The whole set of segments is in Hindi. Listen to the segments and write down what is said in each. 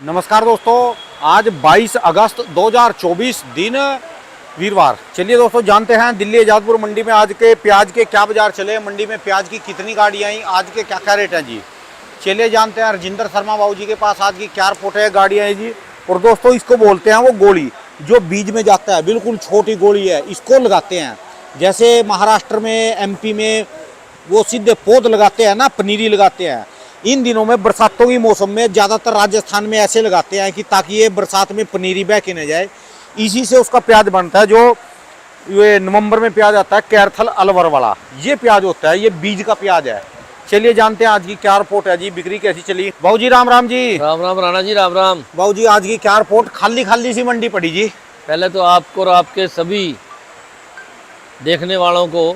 नमस्कार दोस्तों, आज 22 अगस्त 2024 दिन वीरवार। चलिए दोस्तों, जानते हैं दिल्ली आजादपुर मंडी में आज के प्याज के क्या बाजार चले, मंडी में प्याज की कितनी गाड़ियाँ आई, आज के क्या क्या रेट हैं जी। चलिए जानते हैं राजेंद्र शर्मा बाबू जी के पास आज की क्या रिपोर्ट है, गाड़ियाँ हैं जी। और दोस्तों, इसको बोलते हैं वो गोली जो बीज में जाता है, बिल्कुल छोटी गोली है, इसको लगाते हैं। जैसे महाराष्ट्र में, एमपी में वो सीधे पौध लगाते हैं ना, पनीरी लगाते हैं। इन दिनों में बरसातों की मौसम में ज़्यादातर राजस्थान में ऐसे लगाते हैं कि ताकि ये बरसात में पनीरी बह के न जाए, इसी से उसका प्याज बनता है। जो ये नवंबर में प्याज आता है कैरथल अलवर वाला, ये प्याज होता है, ये बीज का प्याज है। चलिए जानते हैं आज की क्या रिपोर्ट है जी, बिक्री कैसी चली। बाबू जी राम राम जी। राम राम राणा जी, राम राम। बाबू जी आज की क्या रिपोर्ट, खाली खाली सी मंडी पड़ी जी। पहले तो आपको और आपके सभी देखने वालों को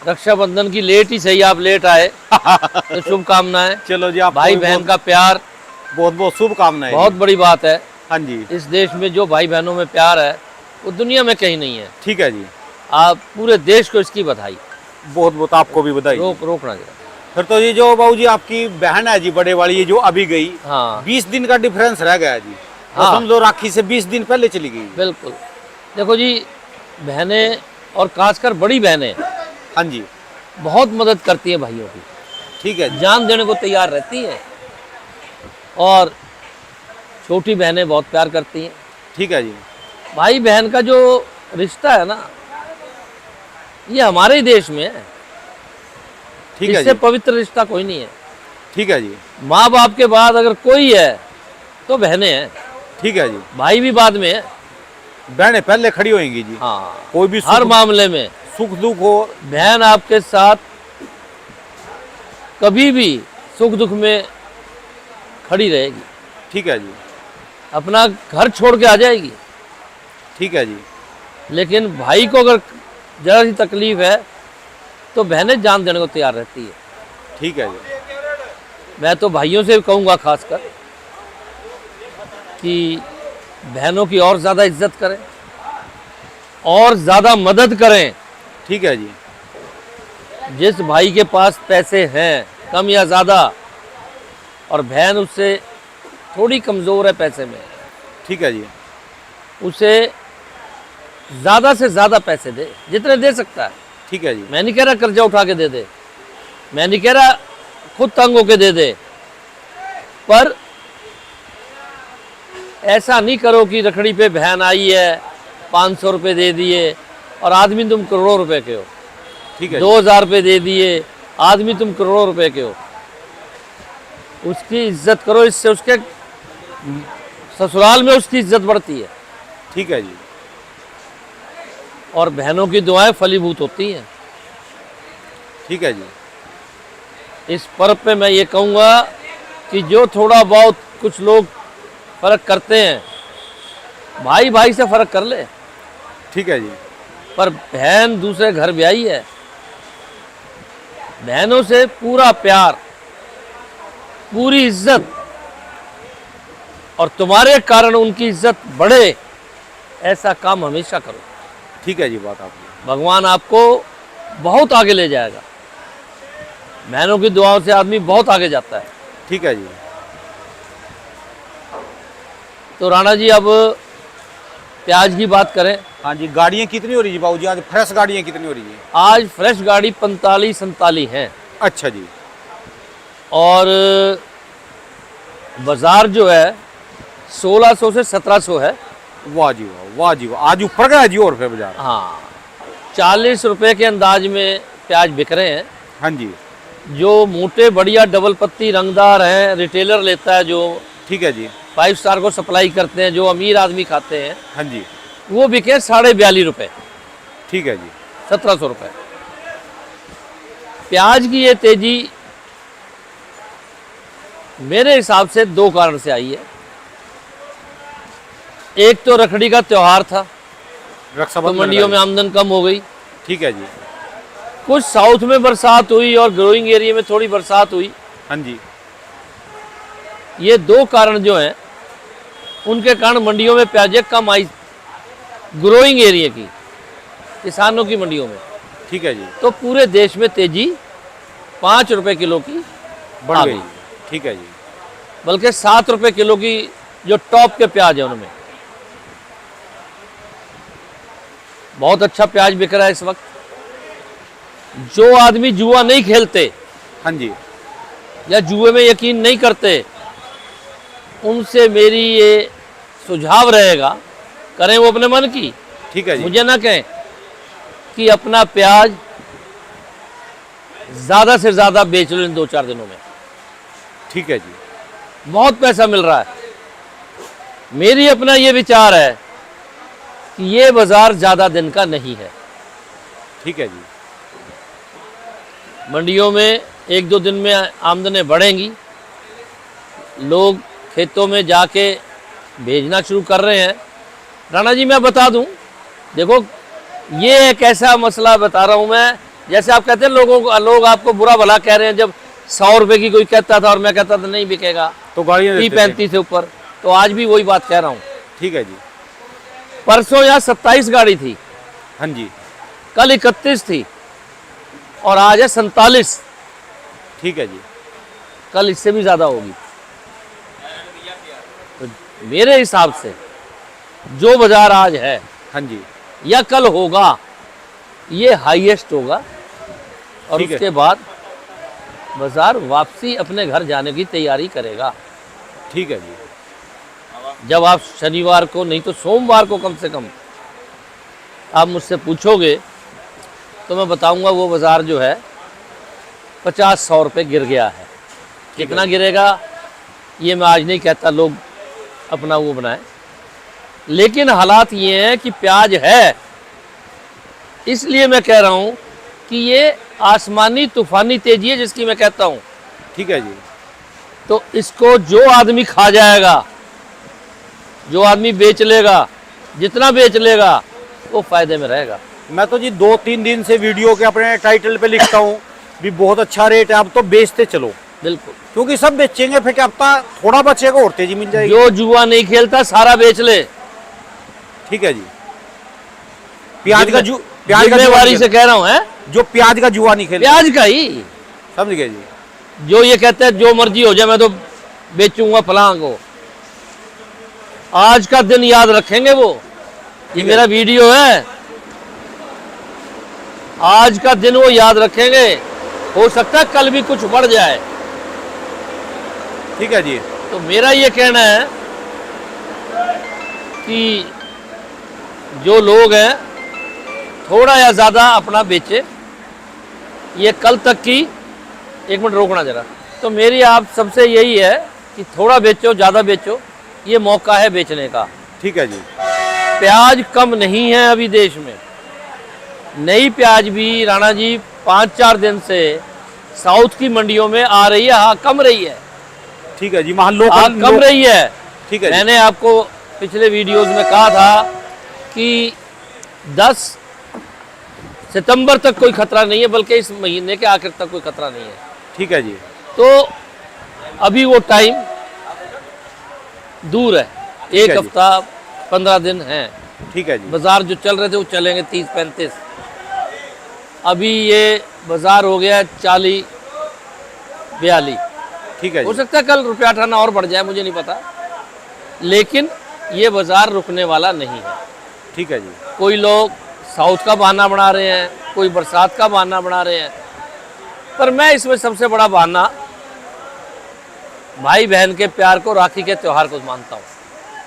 रक्षाबंधन की लेट ही सही, आप लेट आए तो शुभकामनाएं। चलो जी, आप भाई बहन का प्यार बहुत बहुत शुभकामनाएं। बहुत बड़ी बात है। हाँ जी, इस देश में जो भाई बहनों में प्यार है वो दुनिया में कहीं नहीं है। ठीक है जी, आप पूरे देश को इसकी बधाई। बहुत बहुत आपको भी बधाई। रोकना जरा। फिर तो ये जो बाबू जी आपकी बहन है जी, बड़े वाली, ये जो अभी गई, हाँ 20 दिन का डिफरेंस रह गया जी। हाँ। तो समझो राखी से 20 दिन पहले चली गई। बिल्कुल। देखो जी, बहनें और खासकर बड़ी बहनें हाँ जी, बहुत मदद करती हैं भाइयों की, ठीक है जी, जान देने को तैयार रहती हैं। और छोटी बहनें बहुत प्यार करती हैं। ठीक है जी, भाई बहन का जो रिश्ता है ना, ये हमारे ही देश में है। ठीक है इससे जी, पवित्र रिश्ता कोई नहीं है। ठीक है जी, माँ बाप के बाद अगर कोई है तो बहनें हैं। ठीक है जी। भाई भी बाद में है। बहनें पहले खड़ी होंगी जी। हाँ, कोई भी हर मामले में सुख दुख हो, बहन आपके साथ कभी भी सुख दुख में खड़ी रहेगी। ठीक है जी, अपना घर छोड़ के आ जाएगी। ठीक है जी, लेकिन भाई को अगर जरा सी तकलीफ है तो बहनें जान देने को तैयार रहती है। ठीक है जी, मैं तो भाइयों से कहूँगा खासकर कि बहनों की और ज़्यादा इज्जत करें और ज़्यादा मदद करें। ठीक है जी, जिस भाई के पास पैसे हैं कम या ज़्यादा, और बहन उससे थोड़ी कमज़ोर है पैसे में, ठीक है जी, उसे ज़्यादा से ज़्यादा पैसे दे, जितने दे सकता है। ठीक है जी, मैं नहीं कह रहा कर्जा उठा के दे दे, मैं नहीं कह रहा खुद तंग होके दे दे, पर ऐसा नहीं करो कि रखड़ी पे बहन आई है 500 रुपये दे दिए और आदमी तुम करोड़ों रुपए के हो। ठीक है, 2000 रुपये दे दिए, आदमी तुम करोड़ों रुपए के हो। उसकी इज्जत करो, इससे उसके ससुराल में उसकी इज्जत बढ़ती है। ठीक है जी, और बहनों की दुआएं फलीभूत होती हैं। ठीक है जी, इस पर्व पे मैं ये कहूँगा कि जो थोड़ा बहुत कुछ लोग फ़र्क करते हैं, भाई भाई से फ़र्क कर ले, ठीक है जी, पर बहन दूसरे घर ब्याही है। बहनों से पूरा प्यार, पूरी इज्जत, और तुम्हारे कारण उनकी इज्जत बढ़े, ऐसा काम हमेशा करो। ठीक है जी, बात आपकी। भगवान आपको बहुत आगे ले जाएगा। बहनों की दुआओं से आदमी बहुत आगे जाता है। ठीक है जी, तो राणा जी, अब प्याज की बात करें। हाँ जी, गाड़ियाँ कितनी हो रही जी बाबू जी, आज फ्रेश गाड़ियाँ कितनी हो रही है? आज फ्रेश गाड़ी 45-47 हैं। अच्छा जी, और बाजार जो है 1600 से 1700 है। वाह जी वाह, वाह जी वाह, आज ऊपर गया जी और फिर बाजार। हाँ, 40 रुपये के अंदाज में प्याज बिक रहे हैं। हाँ जी, जो मोटे बढ़िया डबल पत्ती रंगदार हैं, रिटेलर लेता है, जो ठीक है जी, 5 स्टार को सप्लाई करते हैं, जो अमीर आदमी खाते हैं, हाँ जी, वो बिके 42.5 रुपये, ठीक है जी, 1700 रुपये। प्याज की ये तेजी मेरे हिसाब से 2 कारण से आई है। एक तो रखड़ी का त्योहार था, तो रक्षाबंधन मंडियों में आमदन कम हो गई। ठीक है जी, कुछ साउथ में बरसात हुई और ग्रोइंग एरिया में थोड़ी बरसात हुई। हाँ जी, ये 2 कारण जो हैं, उनके कारण मंडियों में प्याजें कम आई, ग्रोइंग एरिया की, किसानों की मंडियों में। ठीक है जी, तो पूरे देश में तेजी 5 रुपए किलो की बढ़ आ गई। गई। ठीक है जी, बल्कि 7 रुपए किलो की जो टॉप के प्याज है उनमें बहुत अच्छा प्याज बिक रहा है इस वक्त। जो आदमी जुआ नहीं खेलते हाँ जी, या जुए में यकीन नहीं करते, उनसे मेरी ये सुझाव रहेगा, करें वो अपने मन की, ठीक है जी, मुझे ना कहें, कि अपना प्याज ज़्यादा से ज़्यादा बेच लो इन 2-4 दिनों में। ठीक है जी, बहुत पैसा मिल रहा है। मेरी अपना ये विचार है कि ये बाज़ार ज़्यादा दिन का नहीं है। ठीक है जी, मंडियों में 1-2 दिन में आमदनें बढ़ेंगी, लोग खेतों में जाके भेजना शुरू कर रहे हैं। राणा जी मैं बता दूं, देखो ये एक ऐसा मसला बता रहा हूं मैं, जैसे आप कहते हैं लोग आपको बुरा भला कह रहे हैं। जब 100 रुपए की कोई कहता था और मैं कहता था नहीं बिकेगा तो गाड़ियाँ 30-35 से ऊपर, तो आज भी वही बात कह रहा हूँ। ठीक है जी, परसों यहाँ 27 गाड़ी थी, हाँ जी, कल 31 थी और आज है 47। ठीक है जी, कल इससे भी ज़्यादा होगी। तो मेरे हिसाब से जो बाज़ार आज है हाँ जी, या कल होगा, ये हाईएस्ट होगा और ठीक है। उसके बाद बाज़ार वापसी अपने घर जाने की तैयारी करेगा। ठीक है जी, जब आप शनिवार को नहीं तो सोमवार को कम से कम आप मुझसे पूछोगे तो मैं बताऊंगा वो बाज़ार जो है 50-100 रुपये गिर गया है। कितना गिरेगा ये मैं आज नहीं कहता, लोग अपना वो बनाए, लेकिन हालात ये हैं कि प्याज है। इसलिए मैं कह रहा हूँ कि ये आसमानी तूफानी तेजी है जिसकी मैं कहता हूँ। ठीक है जी, तो इसको जो आदमी खा जाएगा, जो आदमी बेच लेगा, जितना बेच लेगा वो फायदे में रहेगा। मैं तो जी 2-3 दिन से वीडियो के अपने टाइटल पे लिखता हूँ भी बहुत अच्छा रेट है, अब तो बेचते चलो, बिल्कुल, क्योंकि सब बेचेंगे फिर क्या पता थोड़ा बचेगा और तेजी मिल जाएगी। जो जुआ नहीं खेलता सारा बेच ले। ठीक है जी, प्याज का जुआ जिम्मेवारी नहीं से कह रहा हूँ, है जो प्याज का जुआ नहीं खेलता, प्याज का ही। समझ गए जी, जो ये कहते हैं जो मर्जी हो जाए मैं तो बेचूंगा फलां को, आज का दिन याद रखेंगे वो। ये मेरा वीडियो है, आज का दिन वो याद रखेंगे। हो सकता है कल भी कुछ बढ़ जाए। ठीक है जी, तो मेरा ये कहना है कि जो लोग हैं थोड़ा या ज़्यादा अपना बेचे, ये कल तक की, एक मिनट रोकना जरा, तो मेरी आप सबसे यही है कि थोड़ा बेचो ज़्यादा बेचो, ये मौका है बेचने का। ठीक है जी, प्याज कम नहीं है अभी देश में। नई प्याज भी राणा जी 5-4 दिन से साउथ की मंडियों में आ रही है। हाँ कम रही है, ठीक है जी, वहाँ लोग हाँ कम रही है। ठीक है जी, मैंने आपको पिछले वीडियोस में कहा था कि 10 सितंबर तक कोई खतरा नहीं है, बल्कि इस महीने के आखिर तक कोई खतरा नहीं है। ठीक है जी, तो अभी वो टाइम दूर है, एक है जी। हफ्ता 15 दिन है। ठीक है जी, बाजार जो चल रहे थे वो चलेंगे 30-35। अभी ये बाजार हो गया 40-42। ठीक है हो जी, सकता है कल रुपया 18 और बढ़ जाए, मुझे नहीं पता, लेकिन ये बाजार रुकने वाला नहीं है। ठीक है जी, कोई लोग साउथ का बहाना बना रहे हैं, कोई बरसात का बहाना बना रहे हैं, पर मैं इसमें सबसे बड़ा बहाना भाई बहन के प्यार को, राखी के त्योहार को मानता हूँ,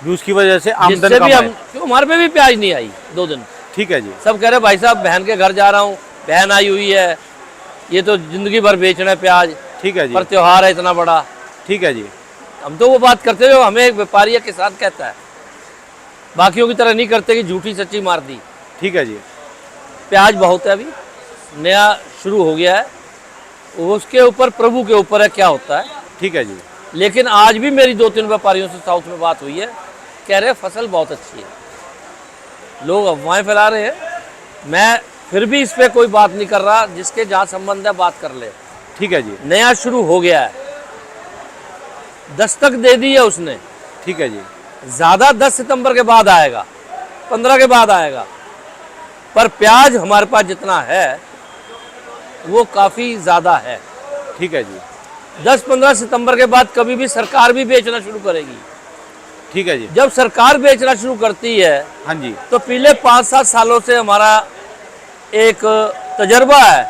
भी उसकी वजह से आमदन जिससे कम भी हम, है। क्यों हमारे पे भी प्याज नहीं आई 2 दिन। ठीक है जी, सब कह रहे भाई साहब बहन के घर जा रहा हूँ, बहन आई हुई है, ये तो जिंदगी भर बेचना है प्याज, ठीक है जी, पर त्योहार है इतना बड़ा। ठीक है जी, हम तो वो बात करते हुए हमें एक व्यापारी या किसान कहता है, बाकियों की तरह नहीं करते कि झूठी सच्ची मार दी। ठीक है जी, प्याज बहुत है, अभी नया शुरू हो गया है, उसके ऊपर प्रभु के ऊपर है क्या होता है। ठीक है जी, लेकिन आज भी मेरी 2-3 व्यापारियों से साउथ में बात हुई है, कह रहे फसल बहुत अच्छी है। लोग अफवाहें फैला रहे हैं, मैं फिर भी इस पे कोई बात नहीं कर रहा, जिसके जहाँ संबंध है बात कर ले। ठीक है जी, नया शुरू हो गया है, दस्तक दे दी है उसने। ठीक है जी, ज़्यादा 10 सितंबर के बाद आएगा, 15 के बाद आएगा, पर प्याज हमारे पास जितना है वो काफ़ी ज़्यादा है। ठीक है जी, 10-15 सितंबर के बाद कभी भी सरकार भी बेचना शुरू करेगी। ठीक है जी। जब सरकार बेचना शुरू करती है हाँ जी। तो पिछले 5-7 सालों से हमारा एक तजर्बा है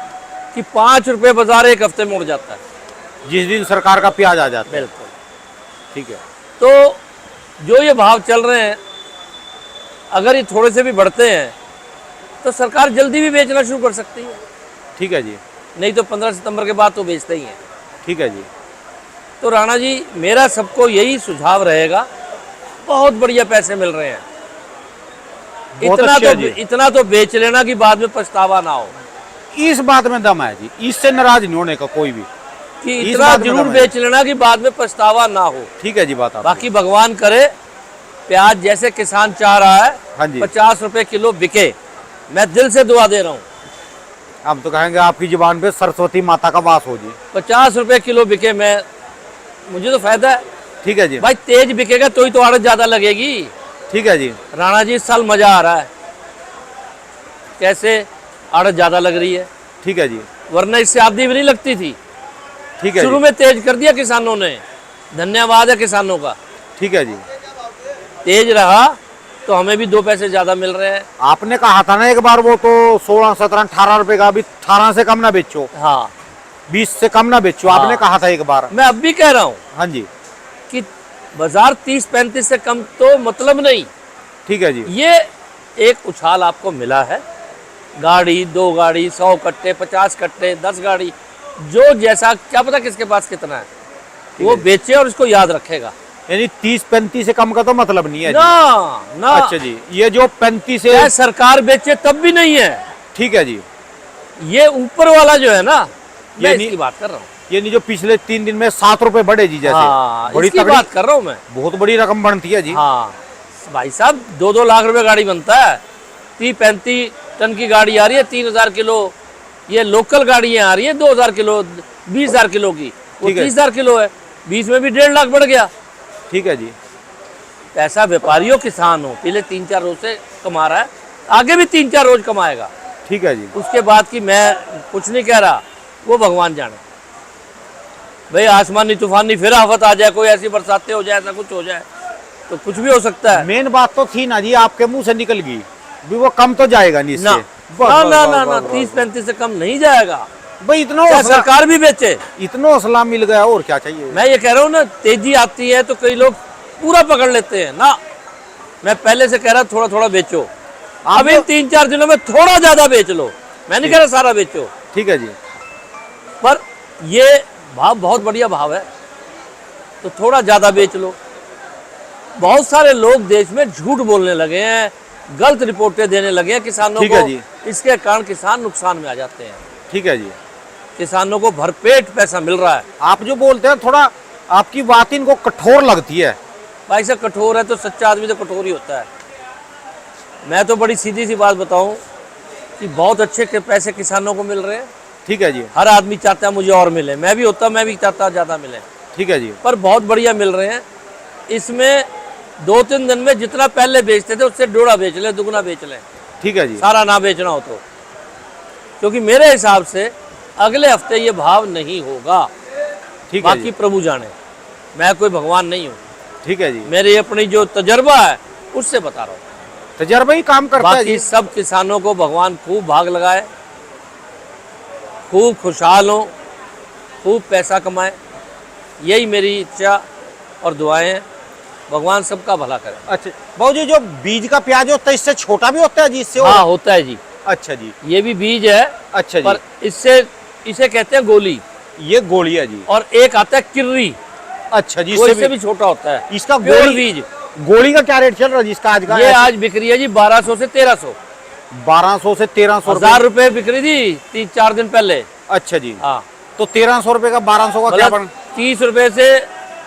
कि 5 रुपए बाजार एक हफ्ते में उड़ जाता है। जिस दिन सरकार का प्याज आ जाता है। बिल्कुल। ठीक है। तो जो ये भाव चल रहे हैं, अगर ये थोड़े से भी बढ़ते हैं तो सरकार जल्दी भी बेचना शुरू कर सकती है। ठीक है जी। नहीं तो 15 सितंबर के बाद तो बेचते ही हैं। ठीक है जी। तो राणा जी, मेरा सबको यही सुझाव रहेगा, बहुत बढ़िया पैसे मिल रहे हैं, बहुत अच्छे हैं जी। इतना तो बेच लेना कि बाद में पछतावा ना हो। इस बात में दम है जी, इससे नाराज नहीं होने का कोई भी, कि इस इतना बात में जरूर दम है। बेच लेना कि बाद में पछतावा ना हो। ठीक है जी बात आपकी। बाकी भगवान करे प्याज जैसे किसान चाह रहा है, हाँ जी। 50 रुपए किलो बिके। मैं दिल से दुआ दे रहा हूँ। अब तो कहेंगे आपकी जुबान पे सरस्वती माता का वास हो जी। 50 रुपए किलो बिके, मुझे तो फायदा है। ठीक है जी। भाई तेज बिकेगा तो ही तो आड़त ज्यादा लगेगी। ठीक है जी। राणा जी, इस साल मजा आ रहा है। कैसे आड़त ज्यादा लग रही है, ठीक है जी। वरना इससे आधी भी नहीं लगती थी। ठीक है शुरू जी। में तेज कर दिया किसानों ने, धन्यवाद है किसानों का। ठीक है जी। तेज रहा तो हमें भी 2 पैसे ज्यादा मिल रहे हैं। आपने कहा था ना एक बार, वो तो 16, 17, 18 रुपए का, अभी 18 से कम ना बेचो, हाँ, 20 से कम ना बेचो, हाँ। आपने कहा था एक बार। मैं अब भी कह रहा हूँ हाँ जी। कि बाजार 30-35 से कम तो मतलब नहीं। ठीक है जी। ये एक उछाल आपको मिला है, गाड़ी 2 गाड़ी 100 कट्टे 50 कट्टे 10 गाड़ी, जो जैसा, क्या पता किसके पास कितना है, वो बेचे और इसको याद रखेगा। यानी 30-35 से कम का तो मतलब नहीं है जी। ना ना, अच्छा जी। ये जो 35 से, चाहे सरकार बेचे तब भी नहीं है। ठीक है जी। ये ऊपर वाला जो है ना, मैं ये नहीं- इसकी बात कर रहा हूँ। ये नहीं जो पिछले 3 दिन में 7 रुपए बढ़े जी, जैसे हाँ, बड़ी इसकी तगड़ी, बात कर रहा हूँ मैं। बहुत बड़ी रकम बनती है जी। हाँ भाई साहब, 2-2 लाख रुपए गाड़ी बनता है। 30-35 टन की गाड़ी आ रही है, 3000 किलो। ये लोकल गाड़ियाँ आ रही है 2000 किलो, 20,000 किलो की, वो ठीक है। 30,000 किलो है। 20 में भी 1.5 लाख बढ़ गया। ठीक है जी। पैसा व्यापारी हो, किसान हो, पहले 3-4 रोज से कमा रहा है, आगे भी 3-4 रोज कमाएगा। ठीक है जी। उसके बाद की मैं कुछ नहीं कह रहा, वो भगवान जाने। भाई आसमानी तूफानी फिर आफत आ जाए, कोई ऐसी बरसातें हो जाए, ऐसा कुछ हो जाए तो कुछ भी हो सकता है। मेन बात तो थी ना जी, आपके मुंह से निकल गई भी, वो कम तो जाएगा नहीं इससे। ना बस, ना बस, ना बस, ना बस, ना, बस, 30-35 से कम नहीं जाएगा। भाई इतना चाहे हौसला, सरकार भी बेचे। इतना हौसला मिल गया, और क्या चाहिए। मैं ये कह रहा हूँ ना, तेजी आती है तो कई लोग पूरा पकड़ लेते हैं ना। मैं पहले से कह रहा थोड़ा थोड़ा बेचो, अब इन 3-4 दिनों में थोड़ा ज्यादा बेच लो। मैं नहीं कह रहा सारा बेचो, ठीक है जी। पर ये भाव बहुत बढ़िया भाव है तो थोड़ा ज्यादा बेच लो। बहुत सारे लोग देश में झूठ बोलने लगे हैं, गलत रिपोर्टें देने लगे हैं किसानों ठीक है को। जी। इसके कारण किसान नुकसान में आ जाते हैं। ठीक है जी। किसानों को भरपेट पैसा मिल रहा है। आप जो बोलते हैं, थोड़ा आपकी बात इनको कठोर लगती है। भाई साहब, कठोर है तो सच्चा आदमी तो कठोर ही होता है। मैं तो बड़ी सीधी सी बात बताऊं कि बहुत अच्छे के पैसे किसानों को मिल रहे हैं। ठीक है जी। हर आदमी चाहता है मुझे और मिले, मैं भी होता, मैं भी चाहता ज़्यादा मिले, ठीक है जी। पर बहुत बढ़िया मिल रहे हैं। इसमें 2-3 दिन में जितना पहले बेचते थे उससे 2 बेच लें, 2 बेच लें, ठीक है जी। सारा ना बेचना हो तो। क्योंकि मेरे हिसाब से अगले हफ्ते ये भाव नहीं होगा। ठीक है बाकी जी। प्रभु जाने, मैं कोई भगवान नहीं हूँ। ठीक है जी। मेरी अपनी जो तजर्बा है उससे बता रहा हूँ। तजर्बा ही काम करता है बाकी जी। सब किसानों को भगवान खूब भाग लगाए, खूब खुशहाल हो, खूब पैसा कमाए, यही मेरी इच्छा और दुआएं हैं। भगवान सबका भला करे। अच्छा बाबू जी, जो बीज का प्याज होता है इससे छोटा भी होता है जी, इससे? हाँ होता है जी। अच्छा जी। ये भी बीज है। अच्छा जी। पर इसे कहते हैं गोली, ये गोली है जी। और एक आता है किर्री, अच्छा जी। वो इससे भी छोटा होता है। इसका प्योर गोली बीज। गोली का क्या रेट चल रहा है जी इसका आज का? ये आज बिक रही है जी 1200 से 1300। 1200 से 1300 1000 रुपए बिक रही थी 3-4 दिन पहले। अच्छा जी। हाँ, तो 1300 रुपए का 1200 का क्या मतलब बन? 30 रुपए से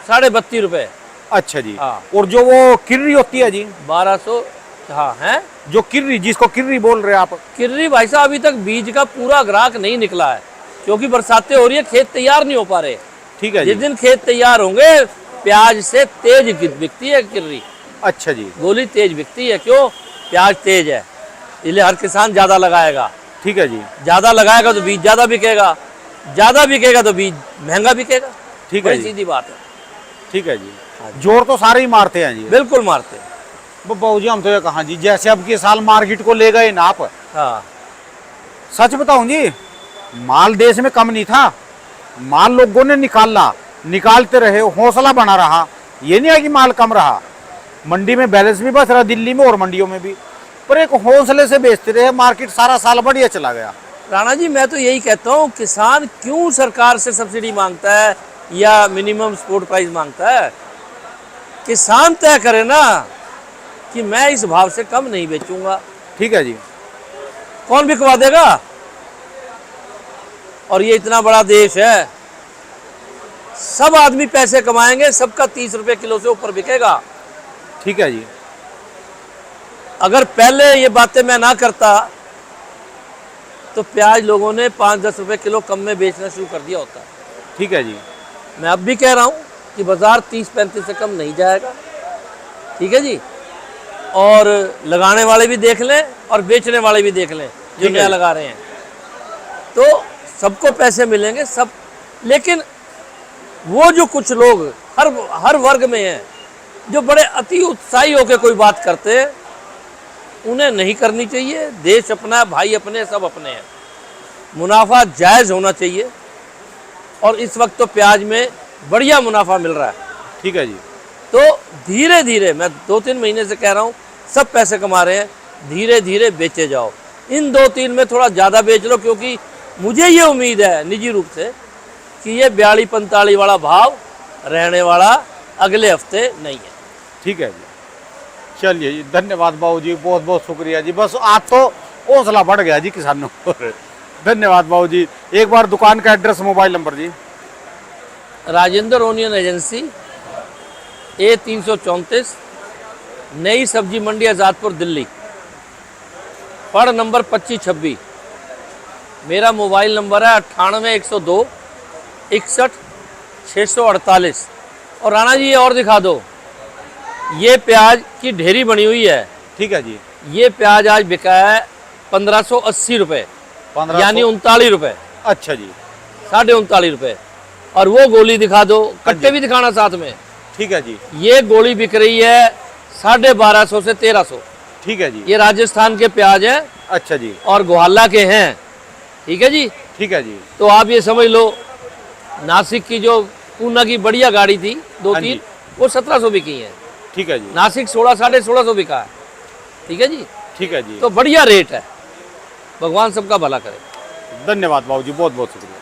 32.5 रुपए। अच्छा जी। हाँ। और जो वो किर्री होती है जी, 1200। हाँ है जो किर्री, जिसको किर्री बोल रहे हैं आप? किर्री। भाई साहब, अभी तक बीज का पूरा ग्राहक नहीं निकला है, क्योंकि बरसातें हो रही है, खेत तैयार नहीं हो पा रहे। ठीक है जिस जी। दिन खेत तैयार होंगे, प्याज से तेज बिकती है किर्री। अच्छा जी। गोली तेज बिकती है, क्यों? प्याज तेज है, इसलिए हर किसान ज्यादा लगाएगा। ठीक है जी। ज्यादा लगाएगा तो बीज ज्यादा बिकेगा, ज्यादा बिकेगा तो बीज महंगा बिकेगा। ठीक है बड़ी जी। सीधी बात है। ठीक है जी, जोर तो सारे ही मारते हैं जी। बिल्कुल मारते हैं। बाबू जी हम तो ये कहा जी, जैसे अब के साल मार्केट को ले गए ना आप, हाँ सच बताऊं जी, माल देश में कम नहीं था, माल लोगों ने निकाला, निकालते रहे, हौसला बना रहा। ये नहीं है कि माल कम रहा, मंडी में बैलेंस भी बच रहा, दिल्ली में और मंडियों में भी, पर एक हौसले से बेचते रहे, मार्केट सारा साल बढ़िया चला गया। राणा जी, मैं तो यही कहता हूँ, किसान क्यों सरकार से सब्सिडी मांगता है या मिनिमम सपोर्ट प्राइस मांगता है? किसान तय करे ना कि मैं इस भाव से कम नहीं बेचूंगा। ठीक है जी। कौन बिकवा देगा? और ये इतना बड़ा देश है, सब आदमी पैसे कमाएंगे, सबका 30 रुपए किलो से ऊपर बिकेगा। ठीक है जी। अगर पहले ये बातें मैं ना करता तो प्याज लोगों ने 5-10 रुपए किलो कम में बेचना शुरू कर दिया होता। ठीक है जी। मैं अब भी कह रहा हूँ कि बाजार 30-35 से कम नहीं जाएगा। ठीक है जी। और लगाने वाले भी देख लें और बेचने वाले भी देख लें जो ठीक है नया जी। लगा रहे हैं, तो सबको पैसे मिलेंगे सब। लेकिन वो जो कुछ लोग हर वर्ग में हैं जो बड़े अति उत्साही होकर कोई बात करते हैं, उन्हें नहीं करनी चाहिए। देश अपना, भाई अपने, सब अपने हैं। मुनाफा जायज़ होना चाहिए और इस वक्त तो प्याज में बढ़िया मुनाफा मिल रहा है। ठीक है जी। तो धीरे धीरे, मैं 2-3 महीने से कह रहा हूँ, सब पैसे कमा रहे हैं, धीरे धीरे बेचे जाओ। इन 2-3 में थोड़ा ज़्यादा बेच लो, क्योंकि मुझे ये उम्मीद है निजी रूप से कि ये 42-45 वाला भाव रहने वाला अगले हफ्ते नहीं है। ठीक है जी। चलिए जी, धन्यवाद बाबू जी, बहुत बहुत शुक्रिया जी। बस आज तो हौसला बढ़ गया जी किसानों पर। धन्यवाद बाबू जी। एक बार दुकान का एड्रेस, मोबाइल नंबर जी। राजेंद्र ओनियन एजेंसी, A334, नई सब्जी मंडी, आज़ादपुर, दिल्ली। पड़ नंबर 2526। मेरा मोबाइल नंबर है 98 102 61 648। और राणा जी, ये और दिखा दो, ये प्याज की ढेरी बनी हुई है। ठीक है जी। ये प्याज आज बिका है 1580 रुपये, 1500 यानी 39 रुपये, अच्छा जी। 39.5 रुपये। और वो गोली दिखा दो, कट्टे भी दिखाना साथ में। ठीक है जी। ये गोली बिक रही है 1250 से 1300। ठीक है जी। ये राजस्थान के प्याज हैं अच्छा जी। और गोहाला के हैं। ठीक है जी। ठीक है जी। तो आप ये समझ लो, नासिक की जो पूना की बढ़िया गाड़ी थी 2-3, जी। वो 1700 बिकी है। ठीक है जी। नासिक 1600-1650 बिका है। ठीक है जी। ठीक है जी। तो बढ़िया रेट है। भगवान सबका भला करे। धन्यवाद बाबू जी, बहुत बहुत शुक्रिया।